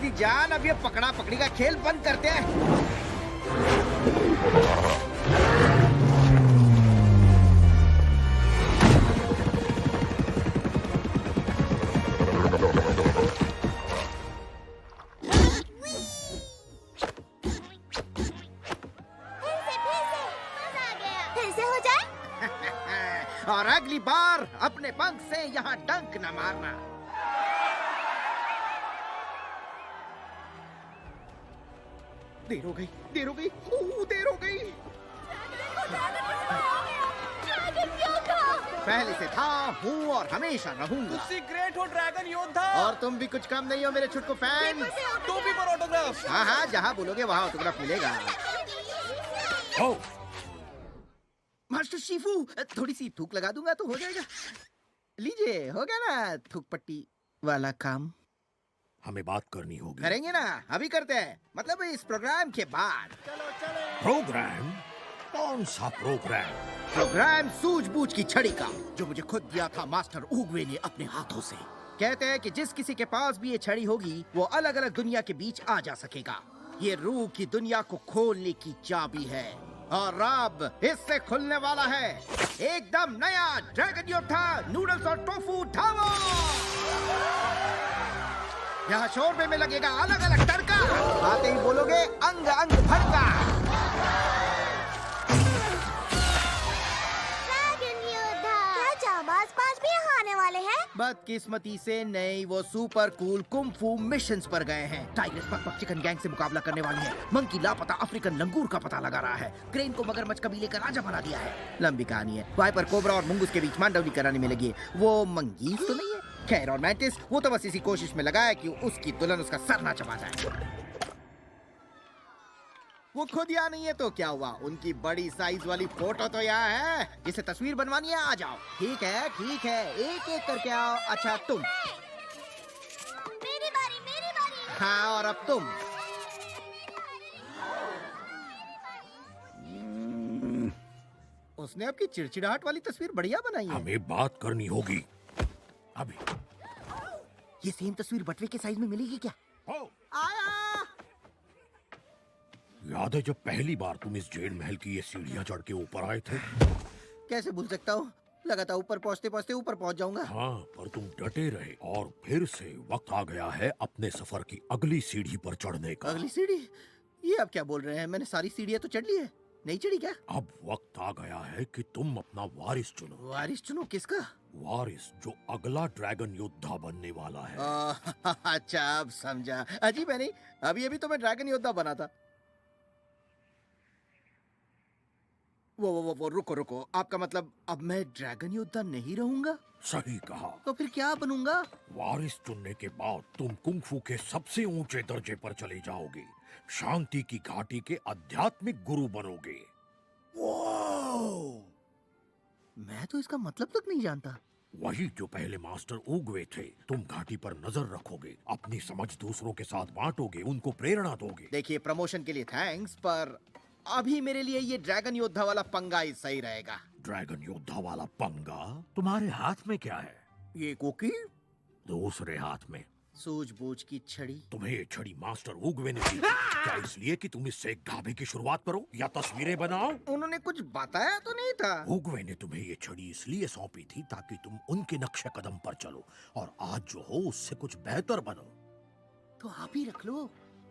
मेरी जान, अब ये पकड़ा पकड़ी का खेल बंद करते हैं। और अगली बार अपने पंख से यहाँ डंक न मारना। देर हो गई, देर हो गई, देर हो गई। पहले से था, हूँ और हमेशा रहूंगा। तुसी ग्रेट हो ड्रैगन योद्धा। और तुम भी कुछ कम नहीं हो मेरे छुटकू फैन। तुम भी पर ऑटोग्राफ। हाँ हाँ, जहाँ बोलोगे वहाँ ऑटोग्राफ मिलेगा। मास्टर शिफू, थोड़ी सी थूक लगा दूंगा तो हो जाएगा। लीजिए, हो गया ना थूक पट्टी वाला काम। हमें बात करनी होगी। करेंगे ना, अभी करते हैं, मतलब इस प्रोग्राम के बाद। प्रोग्राम? कौन सा प्रोग्राम? प्रोग्राम सूझबूझ की छड़ी का, जो मुझे खुद दिया था मास्टर उगवे ने अपने हाथों से। कहते हैं कि जिस किसी के पास भी ये छड़ी होगी, वो अलग अलग दुनिया के बीच आ जा सकेगा। ये रूह की दुनिया को खोलने की चाबी है, और अब इससे खुलने वाला है एकदम नया ड्रैगन योद्धा नूडल्स और टोफू ढाबा। यहाँ शोरबे में लगेगा अलग अलग तड़का, आते ही बोलोगे अंग अंग भड़का। ड्रैगन योद्धा, क्या जाबाज पास भी यहाँ आने वाले हैं? बदकिस्मती से नहीं, वो सुपर कूल कुंफू मिशंस पर गए हैं। टाइगर्स पक चिकन गैंग से मुकाबला करने वाली है। मंकी लापता अफ्रीकन लंगूर का पता लगा रहा है। क्रेन को मगरमच्छ कबीले का राजा बना दिया है। लंबी कहानी है। वाइपर कोबरा और मुंगूस के बीच मांडवली कराने में लगी है। वो मंगीज तो नहीं है। खैर, और मैंटिस, वो तो बस इसी कोशिश में लगा है कि उसकी दुल्हन उसका सर ना चबा जाए। वो खुद यहाँ नहीं है तो क्या हुआ, उनकी बड़ी साइज वाली फोटो तो यहाँ है। जिसे तस्वीर बनवानी है आ जाओ। ठीक है ठीक है, एक एक करके आओ। अच्छा तुम। मेरी बारी, मेरी बारी। हाँ, और अब तुम। उसने आपकी चिड़चिड़ाहट वाली तस्वीर बढ़िया बनाई है। हमें बात करनी होगी अभी। ये सेम तस्वीर बटवे के साइज में मिलेगी क्या? आया। याद है जब पहली बार तुम इस जेल महल की ये सीढ़ियां चढ़ के ऊपर आए थे? कैसे भूल सकता हूँ, लगा था ऊपर पहुँचते पहुँचते ऊपर पहुँच जाऊंगा। हाँ, पर तुम डटे रहे और फिर से वक्त आ गया है अपने सफर की अगली सीढ़ी पर चढ़ने का। अगली सीढ़ी? ये आप क्या बोल रहे हैं? मैंने सारी सीढ़ियाँ तो चढ़ ली है। नहीं चढ़ी क्या? अब वक्त आ गया है कि तुम अपना वारिस चुनो। वारिस चुनो? किसका? वारिस जो अगला ड्रैगन योद्धा बनने वाला है। अच्छा, अब समझा। अजीब है नहीं, अभी अभी तो मैं ड्रैगन योद्धा बना था। वो रुको रुको, आपका मतलब अब मैं ड्रैगन योद्धा नहीं रहूंगा? सही कहा। तो फिर क्या बनूंगा? वारिस चुनने के बाद तुम कुंफू के सबसे ऊंचे दर्जे पर चले जाओगे। शांति की घाटी के आध्यात्मिक गुरु बनोगे। मैं तो इसका मतलब तक नहीं जानता। वही जो पहले मास्टर उगवे थे। तुम घाटी पर नजर रखोगे, अपनी समझ दूसरों के साथ बांटोगे, उनको प्रेरणा दोगे। देखिए, प्रमोशन के लिए थैंक्स, पर अभी मेरे लिए ये ड्रैगन योद्धा वाला पंगा ही सही रहेगा। ड्रैगन योद्धा वाला पंगा? तुम्हारे हाथ में क्या है? ये कुकी, दूसरे हाथ में सूझबूझ की छड़ी। तुम्हें ये छड़ी मास्टर उगवे ने दी। क्या इसलिए कि तुम इससे एक ढाबे की शुरुआत करो या तस्वीरें बनाओ? उन्होंने कुछ बताया तो नहीं था। उगवे ने तुम्हें ये छड़ी इसलिए सौंपी थी ताकि तुम उनके नक्शे कदम पर चलो और आज जो हो उससे कुछ बेहतर बनो। तो आप ही रख लो।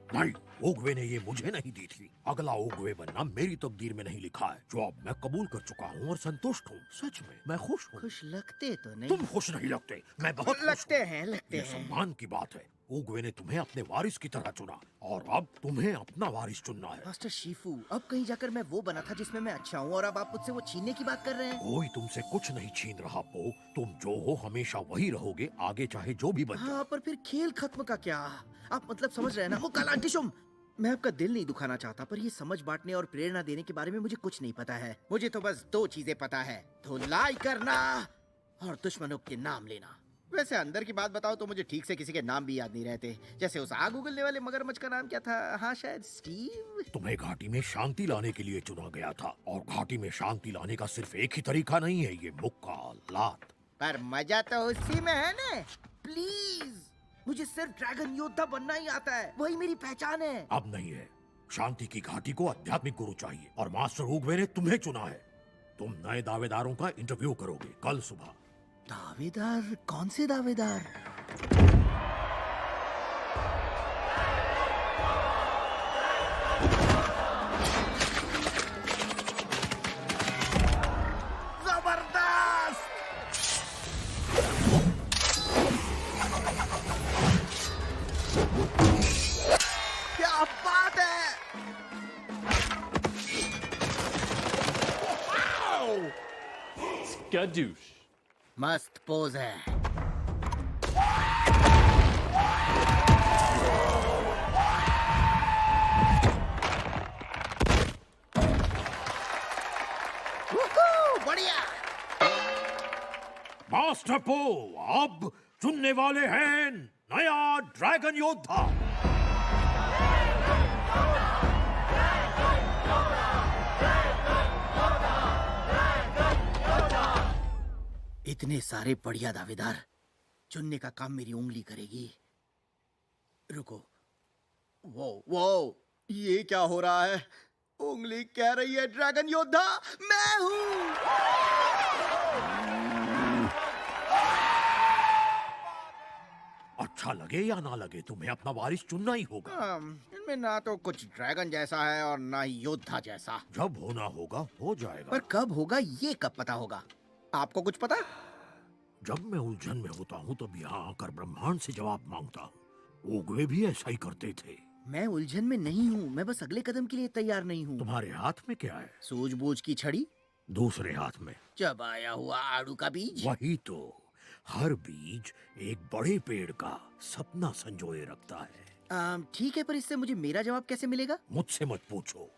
नहीं, उगवे ने ये मुझे नहीं दी थी। अगला उगवे बनना मेरी तकदीर में नहीं लिखा है। जो अब मैं कबूल कर चुका हूँ और संतुष्ट हूँ। सच में मैं खुश हूँ। खुश लगते तो नहीं। तुम खुश नहीं लगते। मैं बहुत लगते हैं, लगते ये हैं। सम्मान की बात है। उगवे ने तुम्हें अपने वारिस की तरह चुना और अब तुम्हें अपना वारिस चुनना है। मास्टर शिफू, अब कहीं जाकर मैं वो बना था जिसमें मैं अच्छा हूँ, और अब आप मुझसे वो छीनने की बात कर रहे हैं। कोई तुमसे कुछ नहीं छीन रहा पो। तुम जो हो हमेशा वही रहोगे, आगे चाहे जो भी बन जाए। हाँ, पर फिर खेल खत्म का क्या? आप मतलब समझ रहे हैं ना? वो काला आंटीशुम, मैं आपका दिल नहीं दुखाना चाहता, पर ये समझ बांटने और प्रेरणा देने के बारे में मुझे कुछ नहीं पता है। मुझे तो बस दो चीजें पता है, धुलाई करना और दुश्मनों के नाम लेना। वैसे अंदर की बात बताओ तो मुझे ठीक से किसी के नाम भी याद नहीं रहते। जैसे उस आग उगलने वाले मगरमच्छ का नाम क्या था? हाँ, शायद स्टीव। तुम्हें घाटी में शांति लाने के लिए चुना गया था, और घाटी में शांति लाने का सिर्फ एक ही तरीका नहीं है, ये मुक्का लात। पर मजा तो उसी में है ना। प्लीज मुझे सिर्फ ड्रैगन योद्धा बनना ही आता है, वही मेरी पहचान है। अब नहीं है। शांति की घाटी को आध्यात्मिक गुरु चाहिए और मास्टर ओगवे ने तुम्हें चुना है। तुम नए दावेदारों का इंटरव्यू करोगे कल सुबह। दावेदार? कौन से दावेदार? जबरदस्त! क्या बात है! Skadoosh. मस्त पोज है। बढ़िया। मास्टर पो अब चुनने वाले हैं नया ड्रैगन योद्धा। इतने सारे बढ़िया दावेदार, चुनने का काम मेरी उंगली करेगी। रुको, वो ये क्या हो रहा है? उंगली कह रही है ड्रैगन योद्धा मैं हूं। अच्छा लगे या ना लगे, तुम्हें अपना वारिस चुनना ही होगा। इनमें ना तो कुछ ड्रैगन जैसा है और ना ही योद्धा जैसा। जब होना होगा हो जाएगा। पर कब होगा ये कब पता होगा? आपको कुछ पता? जब मैं उलझन में होता हूँ तब यहाँ आकर ब्रह्मांड से जवाब मांगता हूँ। ओगवे भी ऐसा ही करते थे। मैं उलझन में नहीं हूँ, मैं बस अगले कदम के लिए तैयार नहीं हूँ। तुम्हारे हाथ में क्या है? सूझबूझ की छड़ी, दूसरे हाथ में चबाया हुआ आड़ू का बीज। वही तो। हर बीज एक बड़े पेड़ का सपना संजोए रखता है। ठीक है, पर इससे मुझे मेरा जवाब कैसे मिलेगा? मुझसे मत पूछो,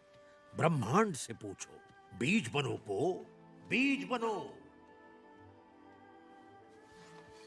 ब्रह्मांड से पूछो। बीज बनो पो, बीज बनो।